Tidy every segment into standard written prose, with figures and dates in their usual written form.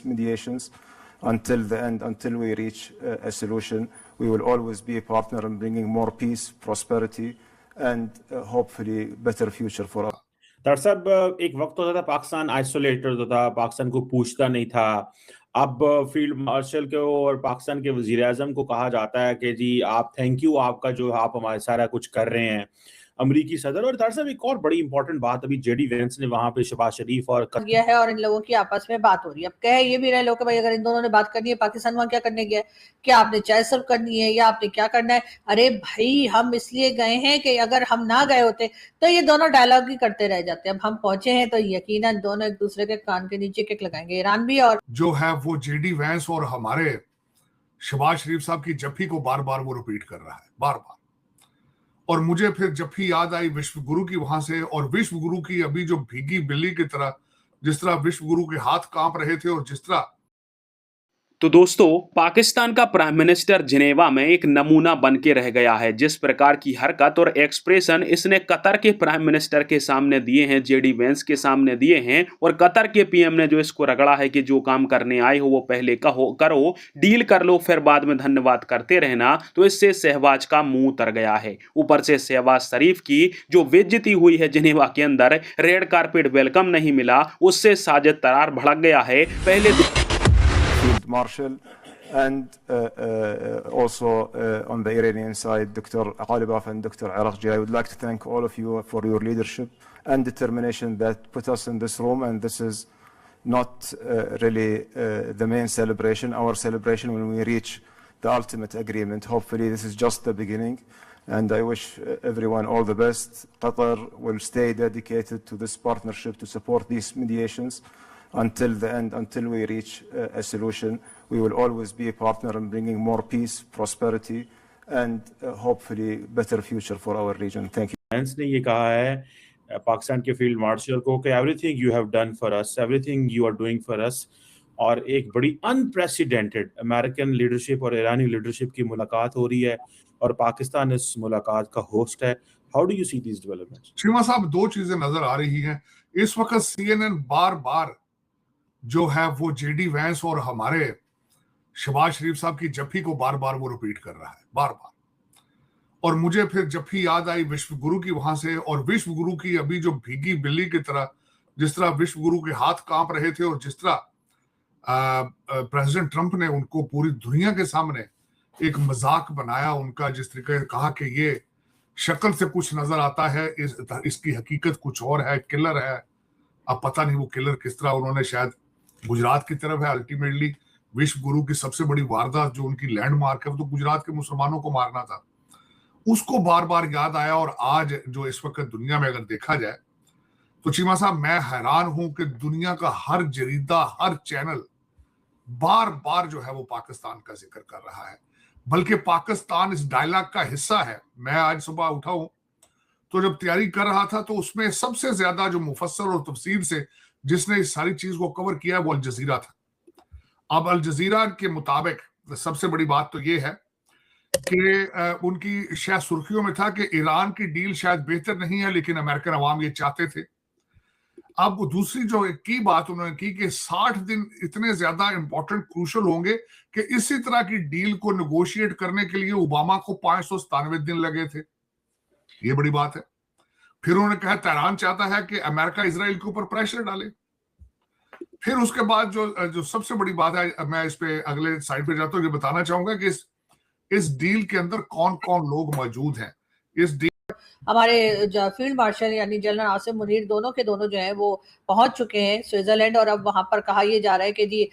these mediations until the end, until we reach a solution. We will always be a partner in bringing more peace, prosperity, and hopefully better future for us. Doctor साहब, एक वक्त होता था Pakistan isolated होता था, पाकिस्तान को पूछता नहीं था। अब फील्ड मार्शल को और पाकिस्तान के वजीर आजम को कहा जाता है कि जी आप थैंक यू, आपका जो आप हमारे सारा कुछ कर रहे हैं। अमरीकी सदर और डॉक्टर साहब एक और बड़ी इंपॉर्टेंट बात, अभी जेडी वेंस ने वहां पे शहबाज शरीफ और गया है और इन लोगों की आपस में बात हो रही है। अब कह ये भी रहे लोग कि भाई अगर इन दोनों ने बात करनी है, पाकिस्तान वहां क्या करने गया है, क्या आपने चाय सर्व करनी है या आपने क्या करना है? अरे भाई हम इसलिए गए हैं कि अगर हम ना गए होते तो ये दोनों डायलॉग ही करते रह जाते। अब हम पहुंचे हैं तो यकीनन दोनों एक दूसरे के कान के नीचे किक लगाएंगे। ईरान भी और जो है वो जेडी वेंस और हमारे शहबाज शरीफ साहब की जफ्फी को बार बार वो रिपीट कर रहा है, बार बार। और मुझे फिर जफ्फी याद आई विश्व गुरु की वहां से, और विश्व गुरु की अभी जो भीगी बिल्ली की तरह, जिस तरह विश्व गुरु के हाथ कांप रहे थे और जिस तरह। तो दोस्तों, पाकिस्तान का प्राइम मिनिस्टर जिनेवा में एक नमूना बन के रह गया है। जिस प्रकार की हरकत और एक्सप्रेशन इसने कतर के प्राइम मिनिस्टर के सामने दिए हैं, जेडी वेंस के सामने दिए हैं, और कतर के पीएम ने जो इसको रगड़ा है कि जो काम करने आए हो वो पहले करो, डील कर लो, फिर बाद में धन्यवाद करते रहना, तो इससे शहबाज का मुंह उतर गया है। ऊपर से शहबाज शरीफ की जो बेइज्जती हुई है जिनेवा के अंदर, रेड कारपेट वेलकम नहीं मिला, उससे साजिद तरार भड़क गया है। पहले Field Marshal and also on the Iranian side, Dr. Ghalibaf and Dr. Araqji. I would like to thank all of you for your leadership and determination that put us in this room, and this is not really the main celebration. Our celebration when we reach the ultimate agreement. Hopefully this is just the beginning, and I wish everyone all the best. Qatar will stay dedicated to this partnership to support these mediations until the end, until we reach a solution. We will always be a partner in bringing more peace, prosperity, and hopefully better future for our region. Thank you. Vance ने ये कहा है पाकिस्तान के field marshal को कि everything you have done for us, everything you are doing for us. और एक बड़ी अनप्रेसिडेंटेड अमेरिकन लीडरशिप और ईरानी लीडरशिप की मुलाकात हो रही है और पाकिस्तान इस मुलाकात का होस्ट है। How do you see these developments? Shrima साहब, दो चीजें नजर आ रही हैं इस वक्त। CNN बार बार जो है वो जेडी वेंस और हमारे शहबाज शरीफ साहब की जफ्फी को बार बार वो रिपीट कर रहा है, बार बार। और मुझे फिर जफ्फी याद आई विश्व गुरु की वहां से, और विश्व गुरु की अभी जो भीगी बिल्ली की तरह, जिस तरह विश्व गुरु के हाथ कांप रहे थे और जिस तरह प्रेसिडेंट ट्रंप ने उनको पूरी दुनिया के सामने एक मजाक बनाया उनका, जिस तरीके से कहा कि ये शक्ल से कुछ नजर आता है, इसकी हकीकत कुछ और है, किलर है। अब पता नहीं वो किलर किस तरह, उन्होंने शायद गुजरात की तरफ है। अल्टीमेटली विश्व गुरु की सबसे बड़ी वारदात जो उनकी लैंडमार्क है वो तो गुजरात के मुसलमानों को मारना था, उसको बार बार याद आया। और आज जो इस वक्त दुनिया में अगर देखा जाए तो चीमा साहब, मैं हैरान हूं कि दुनिया का हर जरीदा, हर चैनल बार बार जो है वो पाकिस्तान का जिक्र कर रहा है, बल्कि पाकिस्तान इस डायलॉग का हिस्सा है। मैं आज सुबह उठा हूं तो जब तैयारी कर रहा था तो उसमें सबसे ज्यादा जो मुफस्सल और तफसील से जिसने इस सारी चीज को कवर किया है वो अल जजीरा था। अब अल जजीरा के मुताबिक सबसे बड़ी बात तो ये है कि उनकी शायद सुर्खियों में था कि ईरान की डील शायद बेहतर नहीं है, लेकिन अमेरिकन अवाम ये चाहते थे। अब दूसरी जो की बात उन्होंने की कि 60 दिन इतने ज्यादा इंपॉर्टेंट क्रूशल होंगे कि इसी तरह की डील को नेगोशिएट करने के लिए ओबामा को 597 दिन लगे थे। ये बड़ी बात है। फिर उन्होंने कहा तेहरान चाहता है कि अमेरिका इजराइल के ऊपर प्रेशर डाले। फिर उसके बाद जो सबसे बड़ी बात है, मैं इस पे अगले साइड पे जाता हूँ, ये बताना चाहूंगा कि इस डील के अंदर कौन कौन लोग मौजूद हैं। इस डील हमारे फील्ड मार्शल यानी जनरल आसिम मुनीर दोनों के दोनों जो है वो पहुंच चुके हैं स्विट्जरलैंड, और अब वहां पर कहा यह जा रहा है कि जी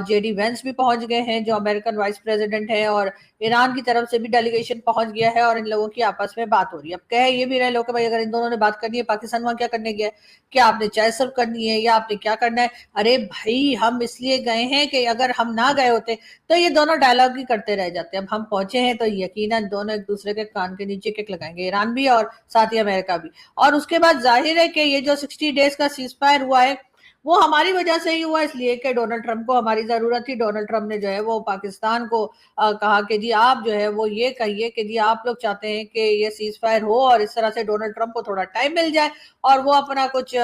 जेडी वेंस भी पहुंच गए हैं जो अमेरिकन वाइस प्रेसिडेंट है, और ईरान की तरफ से भी डेलीगेशन पहुंच गया है और इन लोगों की आपस में बात हो रही है। अब कह ये भी रहे लोग कि भाई अगर इन दोनों ने बात करनी है, पाकिस्तान वहां क्या करने गया है, क्या आपने चाय सर्व करनी है या आपने क्या करना है? अरे भाई हम इसलिए गए हैं कि अगर हम ना गए होते तो ये दोनों डायलॉग ही करते रह जाते। अब हम पहुंचे हैं तो यकीनन दोनों एक दूसरे के कान के नीचे किक लगाएंगे, ईरान भी और साथ ही अमेरिका भी। और उसके बाद जाहिर है कि ये जो 60 डेज का सीजफायर हुआ है वो हमारी वजह से ही हुआ, इसलिए कि डोनाल्ड ट्रंप को हमारी जरूरत थी। डोनाल्ड ट्रंप ने जो है वो पाकिस्तान को कहा कि जी आप जो है वो ये कहिए कि जी आप लोग चाहते हैं कि ये सीज फायर हो, और इस तरह से डोनाल्ड ट्रंप को थोड़ा टाइम मिल जाए और वो अपना कुछ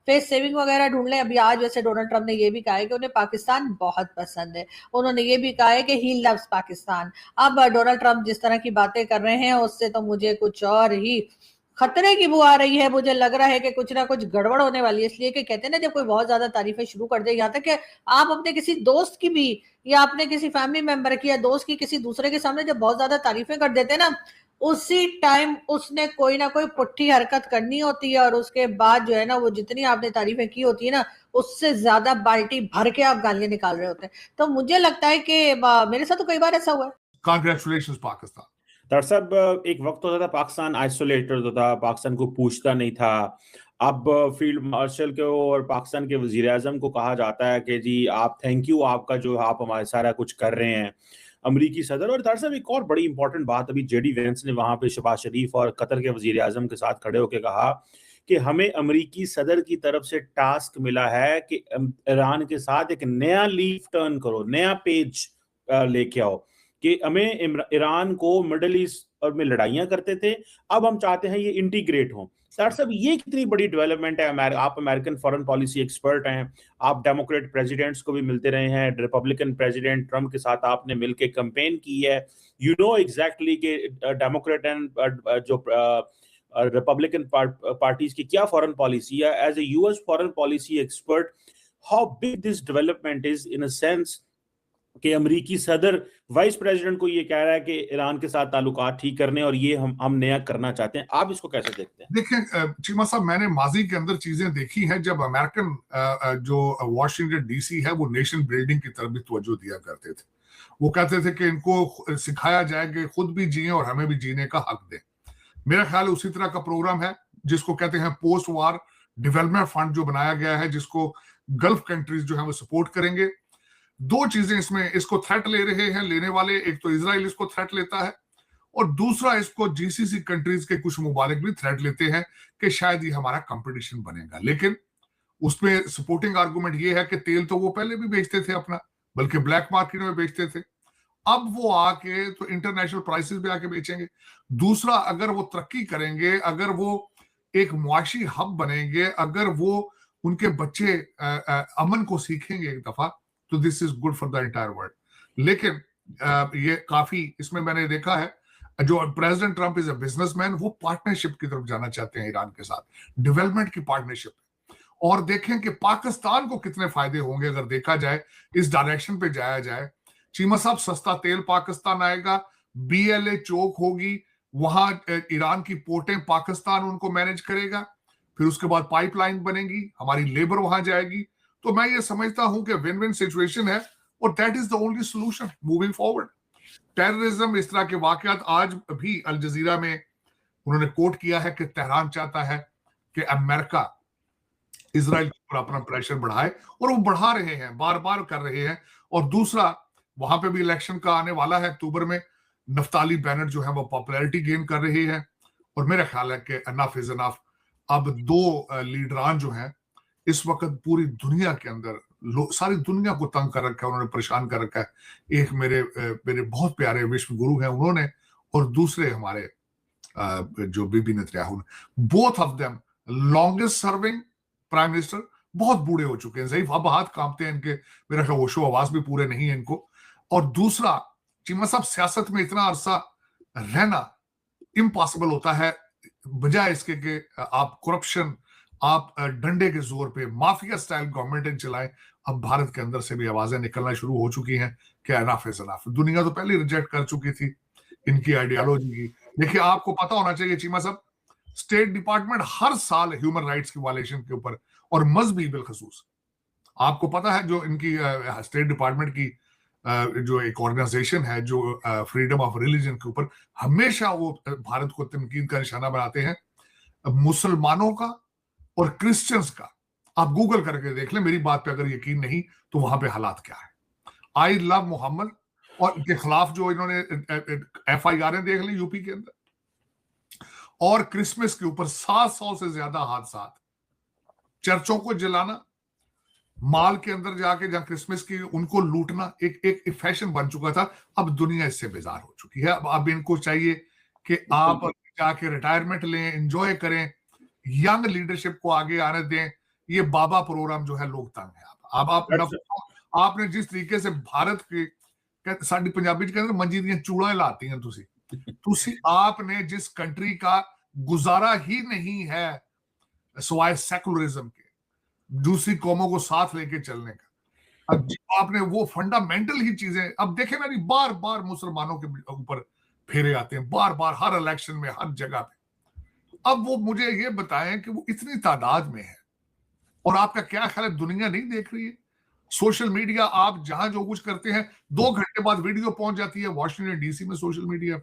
फेस सेविंग वगैरह ढूंढ लें। अभी आज वैसे डोनाल्ड ट्रंप ने ये भी कहा है कि उन्हें पाकिस्तान बहुत पसंद है। उन्होंने ये भी कहा है कि ही लव्स पाकिस्तान। अब डोनाल्ड ट्रंप जिस तरह की बातें कर रहे हैं उससे तो मुझे कुछ और ही खतरे की बू आ रही है। मुझे लग रहा है कि कुछ ना कुछ गड़बड़ होने वाली है, इसलिए कि कहते हैं ना जब कोई बहुत ज्यादा तारीफें शुरू कर दे, यहाँ तक कि आप अपने किसी दोस्त की भी या अपने किसी फैमिली मेंबर की या दोस्त की किसी दूसरे के सामने जब बहुत ज्यादा तारीफें कर देते हैं ना, उसी टाइम उसने कोई ना कोई पुट्ठी हरकत करनी होती है और उसके बाद जो है ना वो जितनी आपने तारीफें की होती है ना उससे ज्यादा बाल्टी भर के आप गालियां निकाल रहे होते हैं। तो मुझे लगता है कि मेरे साथ तो कई बार ऐसा हुआ है। कांग्रेचुलेशंस पाकिस्तान। डॉक्टर साहब, एक वक्त होता था पाकिस्तान आइसोलेटेड होता था, पाकिस्तान को पूछता नहीं था। अब फील्ड मार्शल को और पाकिस्तान के वजीर आजम को कहा जाता है कि जी आप थैंक यू, आपका जो आप हमारे सारा कुछ कर रहे हैं। अमरीकी सदर और डॉक्टर साहब एक और बड़ी इंपॉर्टेंट बात, अभी जेडी वेंस ने वहां पे शहबाज शरीफ और कतर के वजीर आजम के साथ खड़े होकर कहा कि हमें अमरीकी सदर की तरफ से टास्क मिला है कि ईरान के साथ एक नया लीफ टर्न करो, नया पेज लेके आओ कि हमें ईरान को मिडल ईस्ट और में लड़ाइयां करते थे, अब हम चाहते हैं ये इंटीग्रेट हो। सर साहब ये कितनी बड़ी डेवलपमेंट है। आप अमेरिकन फॉरेन पॉलिसी एक्सपर्ट हैं, आप डेमोक्रेट प्रेसिडेंट्स को भी मिलते रहे हैं, रिपब्लिकन प्रेसिडेंट ट्रम्प के साथ आपने मिलकर कैंपेन की है। यू नो एग्जैक्टली कि डेमोक्रेट एंड जो रिपब्लिकन पार्टीज की क्या फॉरेन पॉलिसी है। As a US foreign policy expert, how big this development is in a sense कि अमरीकी सदर वाइस प्रेसिडेंट को ये कह रहा है कि ईरान के साथ ताल्लुकात ठीक करने और ये हम नया करना चाहते हैं। आप इसको कैसे देखते हैं? देखिए चीमा साहब, मैंने माजी के अंदर चीजें देखी हैं जब अमेरिकन जो वॉशिंगटन डीसी है वो नेशन बिल्डिंग की तरफ भी तवज्जो दिया करते थे। वो कहते थे कि इनको सिखाया जाए कि खुद भी जिए और हमें भी जीने का हक दें। मेरा ख्याल उसी तरह का प्रोग्राम है जिसको कहते हैं पोस्ट वार डेवलपमेंट फंड जो बनाया गया है, जिसको गल्फ कंट्रीज जो है वो सपोर्ट करेंगे। दो चीजें इसमें इसको थ्रेट ले रहे हैं लेने वाले, एक तो इजराइल इसको थ्रेट लेता है और दूसरा इसको जीसीसी कंट्रीज के कुछ मुमालिक भी थ्रेट लेते हैं कि शायद ये हमारा कंपटीशन बनेगा। लेकिन उसमें सपोर्टिंग आर्गुमेंट ये है कि तेल तो वो पहले भी बेचते थे अपना, बल्कि ब्लैक मार्केट में बेचते थे। अब वो आके तो इंटरनेशनल प्राइसेस पे आके बेचेंगे। दूसरा, अगर वो तरक्की करेंगे, अगर वो एक मुआशी हब बनेंगे, अगर वो उनके बच्चे अमन को सीखेंगे एक दफा, तो this is good for the entire world. लेकिन ये काफी इसमें मैंने देखा है जो president Trump is a businessman, वो पार्टनरशिप की तरफ जाना चाहते हैं ईरान के साथ, डेवलपमेंट की पार्टनरशिप। और देखें कि पाकिस्तान को कितने फायदे होंगे अगर देखा जाए इस डायरेक्शन पे जाया जाए। चीमा साहब, सस्ता तेल पाकिस्तान आएगा, BLA चौक होगी, वहां ईरान की पोर्टें पाकिस्तान उनको मैनेज करेगा, फिर उसके बाद पाइपलाइन बनेगी, हमारी लेबर वहां जाएगी। तो मैं ये समझता हूं कि विन विन सिचुएशन है और that is the only solution moving forward. Terrorism, इस तरह के वाकयात, आज भी अल जजीरा में उन्होंने कोट किया है कि तेहरान चाहता है कि अमेरिका इजराइल के ऊपर अपना प्रेशर बढ़ाए और वो बढ़ा रहे हैं, बार बार कर रहे हैं। और दूसरा, वहां पे भी इलेक्शन का आने वाला है अक्टूबर में, नफ्ताली बेनेट जो है वो पॉपुलैरिटी गेन कर रही है और मेरा ख्याल है कि अनफ इज अनफ। अब दो लीडरान जो हैं इस वक्त पूरी दुनिया के अंदर सारी दुनिया को तंग कर रखा है, उन्होंने परेशान कर रखा है। एक मेरे बहुत प्यारे विश्व गुरु हैं उन्होंने, और दूसरे हमारे जो Bibi Netanyahu, both of them longest serving prime minister, बहुत बूढ़े हो चुके हैं, ज़ईफ, अब हाथ कांपते हैं इनके, मेरा ख्याल होशो आवाज भी पूरे नहीं है इनको। और दूसरा, चीमा साहब, सियासत में इतना अरसा रहना इम्पॉसिबल होता है, बजाय इसके कि आप करप्शन, आप डंडे के जोर पे माफिया स्टाइल गवर्नमेंट चलाएं। अब भारत के अंदर से भी आवाजें निकलना शुरू हो चुकी हैं कि एनफ इज एनफ। दुनिया तो पहले रिजेक्ट कर चुकी थी इनकी आइडियोलॉजी की। देखिए, आपको पता होना चाहिए चीमा साहब, स्टेट डिपार्टमेंट हर साल ह्यूमन राइट्स की वायलेशन के ऊपर, और मजहबी बिलखसूस, आपको पता है जो इनकी स्टेट डिपार्टमेंट की जो एक ऑर्गेनाइजेशन है जो फ्रीडम ऑफ रिलीजन के ऊपर हमेशा वो भारत को तनकीद का निशाना बनाते हैं, मुसलमानों का और क्रिश्चियंस का। आप गूगल करके देख लें, मेरी बात पे अगर यकीन नहीं तो वहां पे हालात क्या है। आई लव मोहम्मद और के खिलाफ जो इन्होंने FIR देख ली यूपी के अंदर, और क्रिसमस के ऊपर 700 से ज्यादा हादसा, चर्चों को जलाना, माल के अंदर जाके जहां क्रिसमस की उनको लूटना एक फैशन बन चुका था। अब दुनिया इससे बेजार हो चुकी है। अब इनको चाहिए कि आप जाके रिटायरमेंट लें, एंजॉय करें, यंग लीडरशिप को आगे आने दें। ये बाबा प्रोग्राम जो है लोग तंग है। आपने जिस तरीके से भारत के साडी पंजाबी च कहंदे मंजी दियां चूड़ां लातीयां तुसी आपने जिस कंट्री का गुजारा ही नहीं है सिवाय सेकुलरिज्म के, दूसरी कौमों को साथ लेके चलने का, अब आपने वो फंडामेंटल ही चीजें, अब देखे मेरी बार बार मुसलमानों के ऊपर फेरे आते हैं, बार बार हर इलेक्शन में हर जगह पे। अब वो मुझे ये बताएं कि वो इतनी तादाद में है और आपका क्या ख्याल है, दुनिया नहीं देख रही है? सोशल मीडिया, आप जहां जो कुछ करते हैं 2 घंटे बाद वीडियो पहुंच जाती है वॉशिंगटन डीसी में सोशल मीडिया।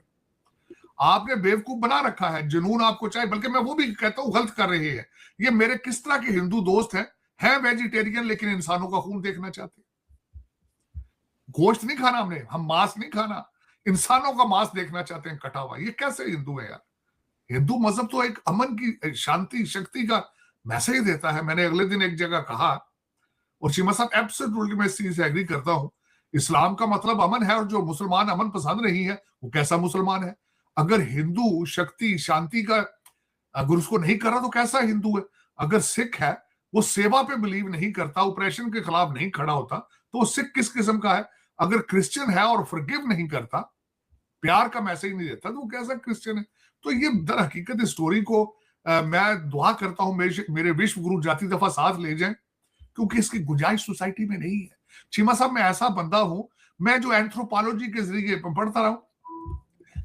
आपने बेवकूफ बना रखा है, जुनून आपको चाहिए। बल्कि मैं वो भी कहता हूं गलत कर रहे हैं। ये मेरे किस तरह के हिंदू दोस्त हैं वेजिटेरियन लेकिन इंसानों का खून देखना चाहते हैं। गोश्त नहीं खाना हम मांस नहीं खाना, इंसानों का मांस देखना चाहते हैं कटा हुआ। ये कैसे हिंदू है यार? हिंदू मजहब तो एक अमन की, शांति, शक्ति का मैसेज देता है। मैंने अगले दिन एक जगह कहा, और चीमा साहब एब्सोल्युटली मैं इस चीज से एग्री करता हूं, इस्लाम का मतलब अमन है, और जो मुसलमान अमन पसंद नहीं है वो कैसा मुसलमान है? अगर हिंदू शक्ति शांति का अगर उसको नहीं कर रहा तो कैसा हिंदू है? अगर सिख है वो सेवा पे बिलीव नहीं करता, ऑपरेशन के खिलाफ नहीं खड़ा होता, तो वो सिख किस किस्म का है? अगर क्रिश्चियन है और फॉरगिव नहीं करता, प्यार का मैसेज नहीं देता, तो वो कैसा क्रिश्चियन है? तो ये दर हकीकत इस स्टोरी को मैं दुआ करता हूं मेरे विश्व गुरु जाती दफा साथ ले जाएं, क्योंकि इसकी गुंजाइश सोसाइटी में नहीं है। चीमा साहब, मैं ऐसा बंदा हूं, मैं जो एंथ्रोपोलॉजी के जरिए पढ़ता रहा हूं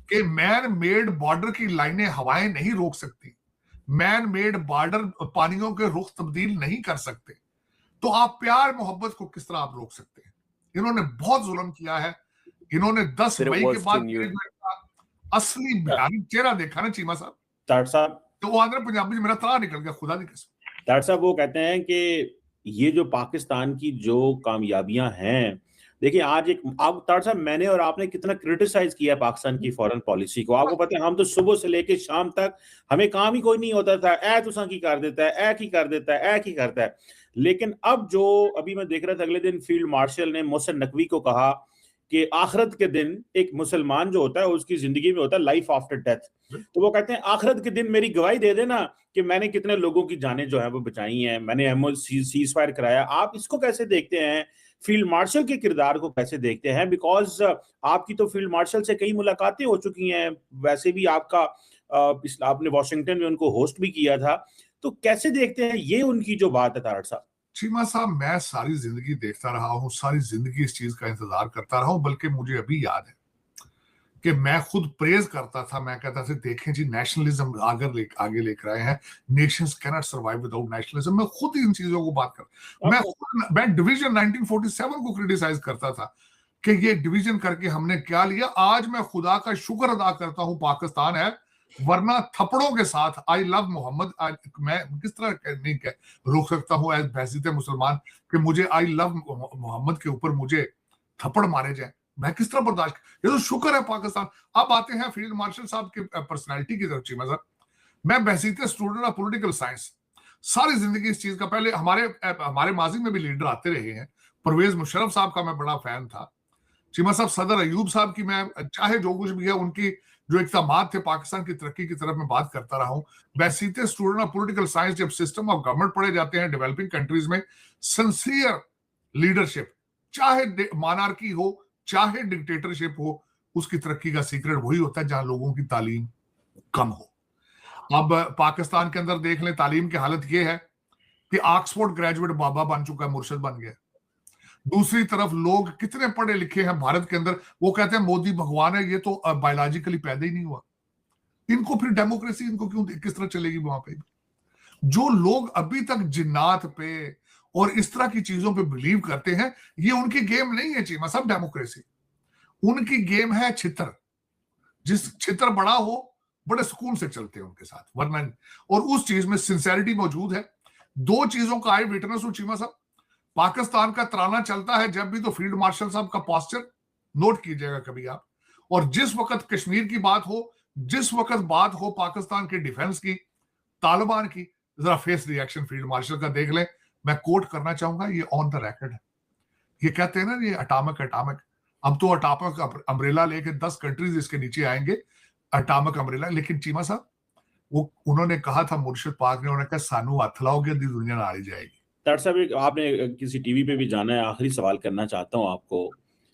कि मैन मेड बॉर्डर की लाइनें हवाएं नहीं रोक सकती, मैन मेड बॉर्डर पानियों के रुख तब्दील नहीं कर सकते, तो आप प्यार मोहब्बत को किस तरह आप रोक सकते हैं? इन्होंने बहुत जुल्म किया है। इन्होंने 10 मई के बाद असली बिहारी चेहरा देखा ना चीमा साहब, तो वो आंध्र पंजाबी में मेरा त्राह निकल गया, खुदा की कसम। डॉक्टर साहब वो कहते हैं कि ये जो पाकिस्तान की जो कामयाबियां हैं, देखिए आज एक आप डॉक्टर साहब, मैंने और आपने कितना क्रिटिसाइज किया पाकिस्तान की फॉरेन पॉलिसी को। आपको पता है हम तो सुबह से लेके शाम तक हमें काम ही कोई नहीं होता था, ए तुसा की कर देता है, ए की कर देता है, ए की करता है। लेकिन अब जो अभी मैं देख रहा था, अगले दिन फील्ड मार्शल ने मोहसिन नकवी को कहा कि आखिरत के दिन एक मुसलमान जो होता है उसकी जिंदगी में होता है लाइफ आफ्टर डेथ। तो वो कहते हैं आखिरत के दिन मेरी गवाही दे देना कि मैंने कितने लोगों की जानें जो है वो बचाई हैं, मैंने सीज फायर कराया। आप इसको कैसे देखते हैं? फील्ड मार्शल के किरदार को कैसे देखते हैं? बिकॉज आपकी तो फील्ड मार्शल से कई मुलाकातें हो चुकी हैं, वैसे भी आपका आपने वॉशिंगटन में उनको होस्ट भी किया था, तो कैसे देखते हैं ये उनकी जो बात है तारड़ साहब? चीमा साहब, मैं सारी जिंदगी देखता रहा हूँ, सारी जिंदगी इस चीज का इंतजार करता रहा हूँ। बल्कि मुझे अभी याद है कि मैं खुद प्रेज करता था, मैं कहता था देखें जी नेशनलिज्म आगे लेकर आए हैं, Nations can not survive without nationalism. मैं खुद इन चीजों को बात कर, मैं डिवीजन 1947 को क्रिटिसाइज करता था कि ये डिवीजन करके हमने क्या लिया। आज मैं खुदा का शुक्र अदा करता हूँ पाकिस्तान है, वरना थप्पड़ों के साथ आई लव मोहम्मद, मैं किस तरह नहीं रोक सकता हूँ एज हैसियत मुसलमान कि मुझे आई लव मोहम्मद के ऊपर मुझे थप्पड़ मारे जाए, मैं किस तरह बर्दाश्त? ये तो शुक्र है पाकिस्तान। अब आते हैं फील्ड मार्शल साहब की पर्सनैलिटी की तरफ। चीमा साहब, मैं बहसीत स्टूडेंट ऑफ पॉलिटिकल साइंस सारी जिंदगी इस चीज का, पहले हमारे माजी में भी लीडर आते रहे हैं। परवेज मुशर्रफ साहब का मैं बड़ा फैन था। चीमा साहब, सदर अयूब साहब की मैं चाहे जो कुछ भी है उनकी जो इक़दामात थे पाकिस्तान की तरक्की की तरफ मैं बात करता रहा हूँ। बहसीते स्टूडेंट ऑफ पॉलिटिकल साइंस जब सिस्टम ऑफ गवर्नमेंट पढ़े जाते हैं डेवलपिंग कंट्रीज में, सिंसियर लीडरशिप, चाहे मोनार्की हो चाहे डिक्टेटरशिप हो, उसकी तरक्की का सीक्रेट वही होता है जहां लोगों की तालीम कम हो। अब पाकिस्तान के अंदर देख लें, तालीम की हालत यह है कि ऑक्सफोर्ड ग्रेजुएट बाबा बन चुका है, मुर्शिद बन गया। दूसरी तरफ लोग कितने पढ़े लिखे हैं भारत के अंदर, वो कहते हैं मोदी भगवान है, ये तो बायोलॉजिकली पैदा ही नहीं हुआ। इनको फिर डेमोक्रेसी इनको क्यों किस तरह चलेगी वहां पे? जो लोग अभी तक जिन्नात पे और इस तरह की चीजों पे बिलीव करते हैं, ये उनकी गेम नहीं है चीमा साहब डेमोक्रेसी। उनकी गेम है छितर। जिस छितर बड़ा हो बड़े सुकून से चलते हैं उनके साथ, वरना। और उस चीज में सिंसेरिटी मौजूद है। 2 चीजों का आई विटनेस हूं चीमा साहब। पाकिस्तान का तराना चलता है जब भी, तो फील्ड मार्शल साहब का पोस्चर नोट कीजिएगा कभी आप। और जिस वक्त कश्मीर की बात हो, जिस वक्त बात हो पाकिस्तान के डिफेंस की, तालिबान की, जरा फेस रिएक्शन फील्ड मार्शल का देख लें। मैं कोट करना चाहूंगा, ये ऑन द रिकॉर्ड है। ये कहते हैं ना ये अटामिक, अब तो अटामिक अम्ब्रेला लेके 10 कंट्रीज इसके नीचे आएंगे, अटामिक अम्ब्रेला। लेकिन चीमा साहब, वो उन्होंने कहा था मुर्शिद पाक ने, उन्होंने कहा सानू हथ लाओगे दी दुनिया नाल ही जाएगी। तारड़ साहब, एक आपने किसी टीवी पे भी जाना है, आखिरी सवाल करना चाहता हूं आपको।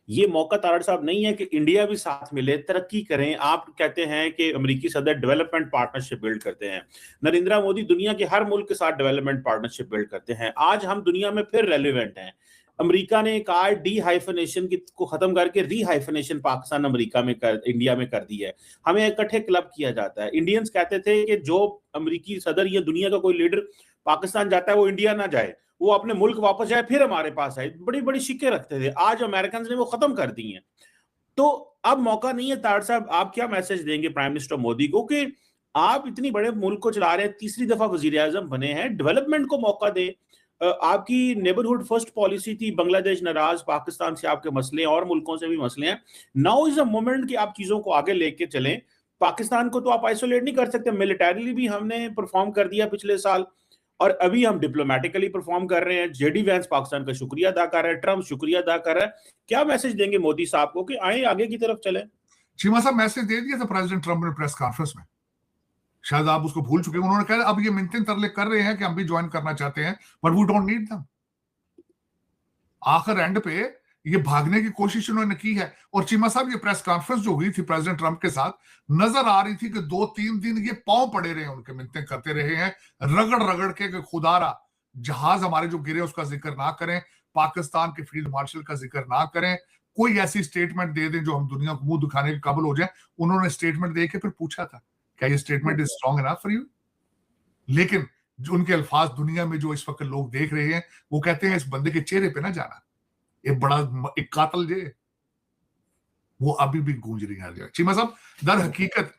ये मौका तारड़ साहब नहीं है कि इंडिया भी साथ मिले, तरक्की करें? आप कहते हैं कि अमेरिकी सदर डेवलपमेंट पार्टनरशिप बिल्ड करते हैं, नरेंद्र मोदी दुनिया के हर मुल्क के साथ डेवलपमेंट पार्टनरशिप बिल्ड करते हैं। आज हम दुनिया में फिर रेलिवेंट हैं। अमेरिका ने कहा डी हाइफनेशन को खत्म करके री हाइफनेशन पाकिस्तान इंडिया में कर दी है। हमें इकट्ठे क्लब किया जाता है। इंडियंस कहते थे कि जो अमेरिकी सदर या दुनिया का कोई लीडर पाकिस्तान जाता है वो इंडिया ना जाए, वो अपने मुल्क वापस जाए फिर हमारे पास आए। बड़ी बड़ी शिक्के रखते थे। आज अमेरिकन ने वो खत्म कर दी हैं। तो अब मौका नहीं है। तारड़ साहब, आप क्या मैसेज देंगे प्राइम मिनिस्टर मोदी को कि आप इतनी बड़े मुल्क को चला रहे हैं, तीसरी दफा वजीर आजम बने हैं, डेवलपमेंट को मौका दें। आपकी नेबरहुड फर्स्ट पॉलिसी थी, बांग्लादेश नाराज, पाकिस्तान से आपके मसले और मुल्कों से भी मसले हैं। नाउ इज अ मोमेंट कि आप चीजों को आगे लेके चलें। पाकिस्तान को तो आप आइसोलेट नहीं कर सकते। मिलिटरीली भी हमने परफॉर्म कर दिया पिछले साल, और अभी हम डिप्लोमेटिकली परफॉर्म कर रहे हैं। जेडी वैंस पाकिस्तान का शुक्रिया अदा कर रहा है, ट्रंप शुक्रिया अदा कर रहा है। क्या मैसेज देंगे मोदी साहब को कि आए आगे की तरफ चले? चीमा साहब मैसेज दे दिया था प्रेसिडेंट ट्रंप ने प्रेस कॉन्फ्रेंस में, शायद आप उसको भूल चुके हैं। उन्होंने कहा अब ये मिन्नतें तरले कर रहे हैं कि हम भी ज्वाइन करना चाहते हैं, but we don't need them. आखिर एंड पे ये भागने की कोशिश उन्होंने की है। और चीमा साहब, ये प्रेस कॉन्फ्रेंस जो हुई थी प्रेसिडेंट ट्रंप के साथ, नजर आ रही थी कि 2-3 दिन ये पांव पड़े रहे हैं, उनके मिन्नतें करते रहे हैं रगड़ रगड़ के कि खुदारा जहाज हमारे जो गिरे उसका जिक्र ना करें, पाकिस्तान के फील्ड मार्शल का जिक्र ना करें, कोई ऐसी स्टेटमेंट दे दें जो हम दुनिया को मुंह दिखाने के काबिल हो जाए। उन्होंने स्टेटमेंट दे के फिर पूछा था क्या ये statement is strong enough for you? लेकिन जो उनके अल्फाज दुनिया में जो इस वक्त लोग देख रहे हैं, वो कहते हैं इस बंदे के चेहरे पे ना जाना, ये बड़ा एक कातल जे, वो अभी भी गूंज रही है। चीमा साहब, दर हकीकत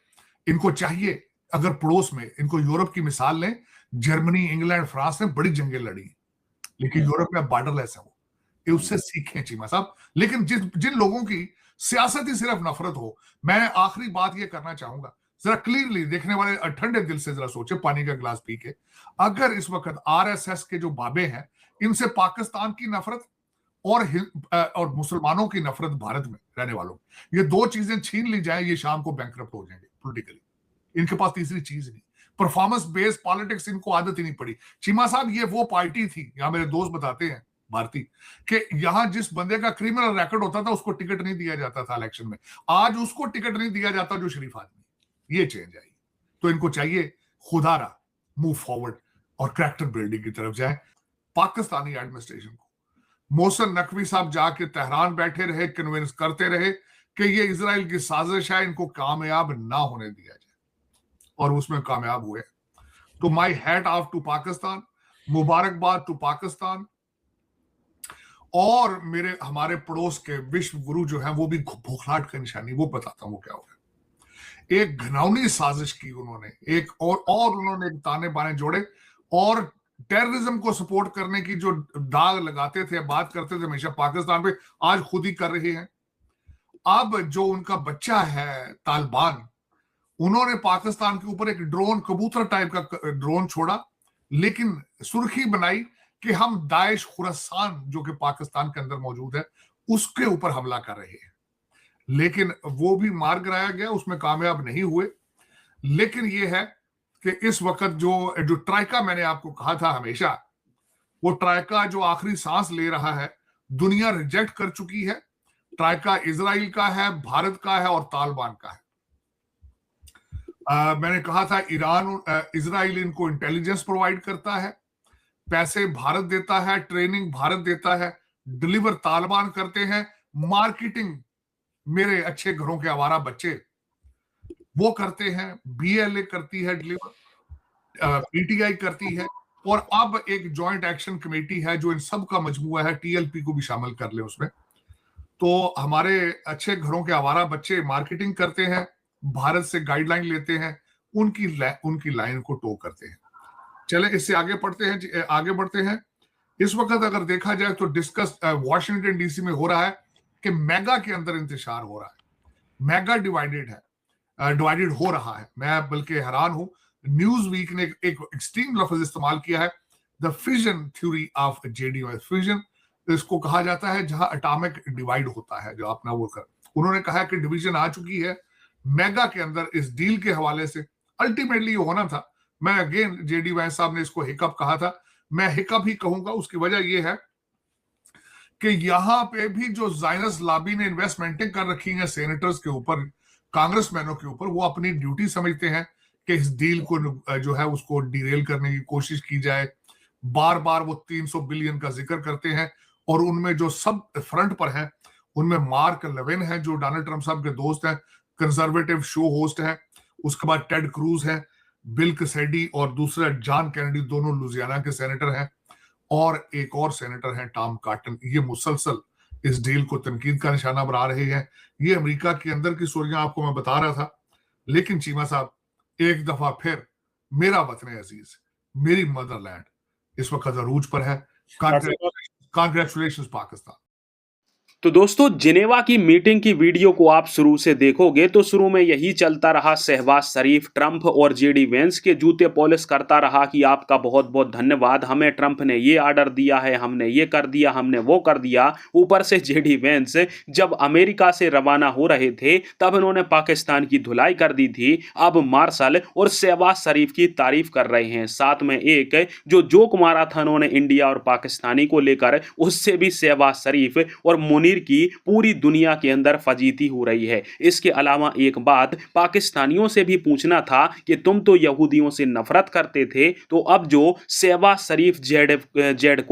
इनको चाहिए, अगर पड़ोस में इनको यूरोप की मिसाल लें, जर्मनी, इंग्लैंड, फ्रांस ने बड़ी जंगें लड़ी, लेकिन यूरोप में बॉर्डरलेस है वो, ये उससे सीखें चीमा साहब। लेकिन जिन लोगों की सियासत ही सिर्फ नफरत हो, मैं आखिरी बात ये करना चाहूंगा, जरा क्लियरली देखने वाले ठंडे दिल से जरा सोचे, पानी का गिलास पी के, अगर इस वक्त आरएसएस के जो बाबे हैं, इनसे पाकिस्तान की नफरत और मुसलमानों की नफरत भारत में रहने वालों, ये दो चीजें छीन ली जाए, ये शाम को बैंकरप्ट हो जाएंगे पॉलिटिकली। इनके पास तीसरी चीज नहीं, परफॉर्मेंस बेस्ड पॉलिटिक्स इनको आदत ही नहीं पड़ी। चीमा साहब, ये वो पार्टी थी, यहां मेरे दोस्त बताते हैं भारती, कि यहां जिस बंदे का क्रिमिनल रिकॉर्ड होता था उसको टिकट नहीं दिया जाता था इलेक्शन में, आज उसको टिकट नहीं दिया जाता जो शरीफ आदमी। ये चेंज आई। तो इनको चाहिए खुदारा मूव फॉरवर्ड और कैरेक्टर बिल्डिंग की तरफ जाए। पाकिस्तानी एडमिनिस्ट्रेशन को मोहसिन नकवी साहब जाके तेहरान बैठे रहे, कन्विंस करते रहे कि ये इजराइल की साजिश है, इनको कामयाब ना होने दिया जाए, और उसमें कामयाब हुए। तो my hat off to Pakistan, मुबारकबाद टू पाकिस्तान। और हमारे पड़ोस के विश्व गुरु जो है वो भी भूखलाहट का निशानी, वो बताता हूं वो क्या हो रहा है। एक घिनौनी साजिश की उन्होंने, एक और उन्होंने एक ताने बाने जोड़े, और टेररिज्म को सपोर्ट करने की जो दाग लगाते थे, बात करते थे हमेशा पाकिस्तान पे, आज खुद ही कर रहे हैं। अब जो उनका बच्चा है तालिबान, उन्होंने पाकिस्तान के ऊपर एक ड्रोन, कबूतर टाइप का ड्रोन छोड़ा, लेकिन सुर्खी बनाई कि हम दाइश खुरासान जो कि पाकिस्तान के अंदर मौजूद है उसके ऊपर हमला कर रहे हैं। लेकिन वो भी मार गिराया गया, उसमें कामयाब नहीं हुए। लेकिन ये है कि इस वक्त जो ट्राइका मैंने आपको कहा था हमेशा, वो ट्राइका जो आखिरी सांस ले रहा है, दुनिया रिजेक्ट कर चुकी है। ट्राइका इजराइल का है, भारत का है और तालिबान का है। मैंने कहा था इजराइल इनको इंटेलिजेंस प्रोवाइड करता है, पैसे भारत देता है, ट्रेनिंग भारत देता है, डिलीवर तालिबान करते हैं, मार्केटिंग मेरे अच्छे घरों के आवारा बच्चे वो करते हैं, बीएलए करती है डिलीवर, पीटीआई करती है, और अब एक जॉइंट एक्शन कमेटी है जो इन सब का मजमुआ है, टीएलपी को भी शामिल कर ले उसमें। तो हमारे अच्छे घरों के आवारा बच्चे मार्केटिंग करते हैं, भारत से गाइडलाइन लेते हैं, उनकी लाइन को टो करते हैं। चले इससे आगे बढ़ते हैं। इस वक्त अगर देखा जाए तो डिस्कस वॉशिंगटन डीसी में हो रहा है कि मेगा के अंदर इंतशार हो रहा है, मेगा डिवाइडेड हो रहा है। मैं बल्कि हैरान हूं, न्यूज वीक ने एक एक्सट्रीम लफ्ज इस्तेमाल किया है, the fission theory of JDS. Fission इसको कहा जाता है जहां एटॉमिक डिवाइड होता है, जो अपना वो कर। उन्होंने कहा कि डिवीजन आ चुकी है मेगा के अंदर। इस डील के हवाले से अल्टीमेटली ये होना था। मैं अगेन जेडी वैंस साहब ने इसको हिकअप कहा था, मैं हिकअप ही कहूंगा। उसकी वजह ये है कि यहां पे भी जो जायनस लॉबी ने इन्वेस्टमेंटें कर रखी हैं सेनेटर्स के ऊपर, कांग्रेसमैनों के ऊपर, वो अपनी ड्यूटी समझते हैं कि इस डील को जो है उसको डिरेल करने की कोशिश की जाए। बार बार वो 300 बिलियन का जिक्र करते हैं, और उनमें जो सब फ्रंट पर है उनमें मार्क लेविन है जो डोनाल्ड ट्रंप साहब के दोस्त हैं, कंजर्वेटिव शो होस्ट है। उसके बाद टेड क्रूज है, बिल कैसिडी और दूसरा जॉन कैनेडी, दोनों लुजियाना के सेनेटर हैं, और एक और सेनेटर हैं टॉम कॉटन। ये मुसलसल इस डील को तनकीद का निशाना बना रहे हैं। ये अमेरिका के अंदर की स्टोरियां आपको मैं बता रहा था। लेकिन चीमा साहब, एक दफा फिर मेरा वतन अजीज, मेरी मदरलैंड इस वक्त अरूज पर है। कांग्रेचुलेशंस पाकिस्तान। तो दोस्तों, जिनेवा की मीटिंग की वीडियो को आप शुरू से देखोगे तो शुरू में यही चलता रहा, शहबाज शरीफ ट्रंप और जेडी वेंस के जूते पॉलिश करता रहा कि आपका बहुत बहुत धन्यवाद, हमें ट्रंप ने ये ऑर्डर दिया है, हमने ये कर दिया, हमने वो कर दिया। ऊपर से जेडी वेंस जब अमेरिका से रवाना हो रहे थे तब इन्होंने पाकिस्तान की धुलाई कर दी थी। अब मार्शल और शहबाज शरीफ की तारीफ कर रहे हैं। साथ में एक जो जोक मारा था इन्होंने इंडिया और पाकिस्तानी को लेकर, उससे भी शहबाज शरीफ और मुनीर की पूरी दुनिया के अंदर फजीती हो रही है। इसके अलावा एक बात पाकिस्तानियों से भी पूछना था कि तुम तो यहूदियों से नफरत करते थे, तो अब जो शहबाज शरीफ, जेएफ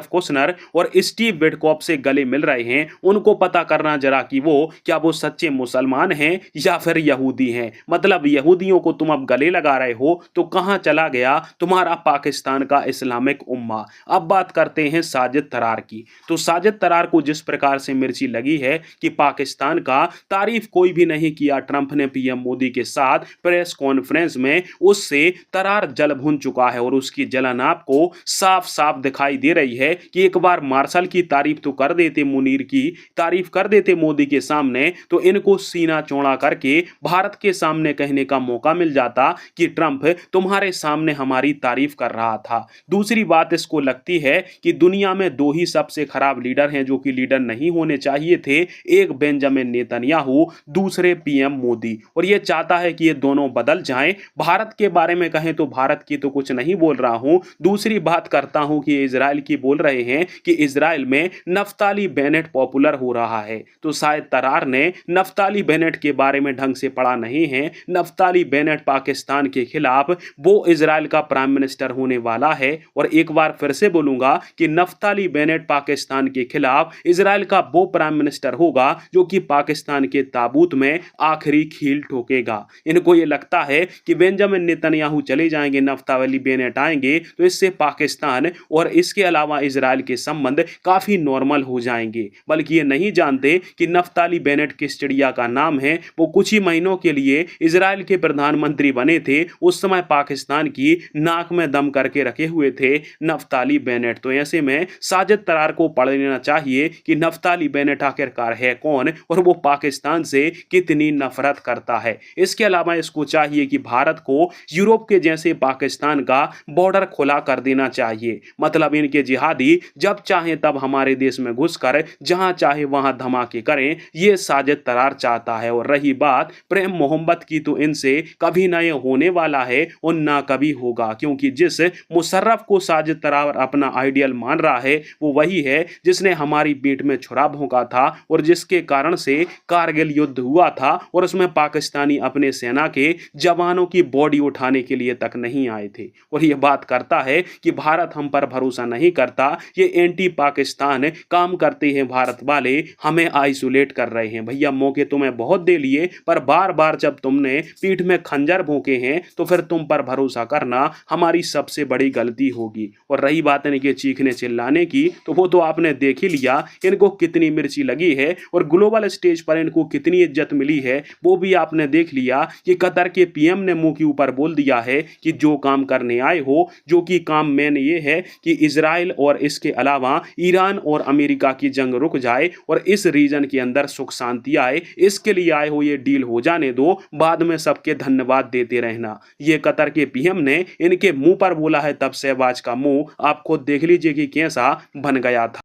कुशनर और स्टीव विटकॉफ से गले मिल रहे हैं, उनको पता करना जरा कि क्या वो सच्चे मुसलमान हैं या फिर यहूदी हैं। मतलब यहूदियों को तुम अब गले लगा रहे हो तो कहां चला गया तुम्हारा पाकिस्तान का इस्लामिक उम्मा। अब बात करते हैं साजिद तरार की। तो साजिद तरार को जिस प्रकार से मिर्ची लगी है कि पाकिस्तान का तारीफ कोई भी नहीं किया ट्रंप ने पीएम मोदी के साथ प्रेस कॉन्फ्रेंस में, उससे तरार जल भुन चुका है और उसकी जलन आपको साफ साफ दिखाई दे रही है कि एक बार मार्शल की तारीफ तो कर देते, मुनीर की तारीफ कर देते मोदी के सामने, तो इनको सीना चौड़ा करके भारत के सामने कहने का मौका मिल जाता कि ट्रंप तुम्हारे सामने हमारी तारीफ कर रहा था। दूसरी बात इसको लगती है कि दुनिया में दो ही सबसे खराब लीडर हैं जो कि लीडर नहीं होने चाहिए थे, एक बेंजामिन नेतन्याहू, दूसरे पीएम मोदी, और ये चाहता है कि ये दोनों बदल जाएं। भारत के बारे में कहें तो भारत की तो कुछ नहीं बोल रहा हूं। दूसरी बात करता हूं कि इजराइल की बोल रहे हैं कि इजराइल में नफ्ताली बेनेट पॉपुलर हो रहा है। तो शायद तरार ने नफ्ताली बेनेट के बारे में ढंग से पढ़ा नहीं है। नफ्ताली बेनेट पाकिस्तान के खिलाफ वो इजराइल का प्राइम मिनिस्टर होने वाला है। और एक बार फिर से बोलूंगा कि नफ्ताली बेनेट पाकिस्तान के खिलाफ इजराइल का वो प्राइम मिनिस्टर होगा जो कि पाकिस्तान के ताबूत में आखिरी कील ठोकेगा। इनको ये लगता है कि बेंजामिन नेतन्याहू चले जाएंगे, नफ्ताली बेनेट आएंगे, तो इससे पाकिस्तान और इसके अलावा इजराइल के संबंध काफी नॉर्मल हो जाएंगे। बल्कि ये नहीं जानते कि नफ्ताली बेनेट किस चिड़िया का नाम है। वो कुछ ही महीनों के लिए इजराइल के प्रधानमंत्री बने थे, उस समय पाकिस्तान की नाक में दम करके रखे हुए थे नफ्ताली बेनेट। तो ऐसे में साजिद तरार को पढ़ लेना चाहिए कि नफ्ताली बेनेट आखिरकार है कौन और वो पाकिस्तान से कितनी नफरत करता है। इसके अलावा इसको चाहिए कि भारत को यूरोप के जैसे पाकिस्तान का बॉर्डर खुला कर देना चाहिए। मतलब इनके जिहादी जब चाहे तब हमारे देश में घुसकर जहां चाहे वहां धमाके करें, ये साजिद तरार चाहता है। और रही बात प्रेम मोहब्बत की, तो इनसे कभी ना ये होने वाला है और ना कभी होगा, क्योंकि जिस मुशर्रफ को साजिद तरार अपना आइडियल मान रहा है वो वही है जिसने हमारी पीठ में छुरा भोंका था और जिसके कारण से कारगिल युद्ध हुआ था और उसमें पाकिस्तानी अपने सेना के जवानों की बॉडी उठाने के लिए तक नहीं आए थे। और ये बात करता है कि भारत हम पर भरोसा नहीं करता, ये एंटी पाकिस्तान काम करते हैं भारत वाले, हमें आइसोलेट कर रहे हैं। भैया मौके तुम्हें बहुत दे लिए, पर बार बार जब तुमने पीठ में खंजर भोंके हैं तो फिर तुम पर भरोसा करना हमारी सबसे बड़ी गलती होगी। और रही बात इनके चीखने चिल्लाने की, तो वो तो आपने देख ही लिया इनको कितनी मिर्ची लगी है और ग्लोबल स्टेज पर इनको कितनी इज्जत मिली है वो भी आपने देख लिया कि कतर के पीएम ने मुंह के ऊपर बोल दिया है कि जो काम करने आए हो, जो कि काम मेन ये है कि इजराइल और इसके अलावा ईरान और अमेरिका की जंग रुक जाए और इस रीजन के अंदर सुख शांति आए, इसके लिए आए हो, ये डील हो जाने दो, बाद में सबके धन्यवाद देते रहना। ये कतर के पीएम ने इनके मुंह पर बोला है, तब शहबाज का मुंह आप खुद देख लीजिए कि कैसा बन गया था।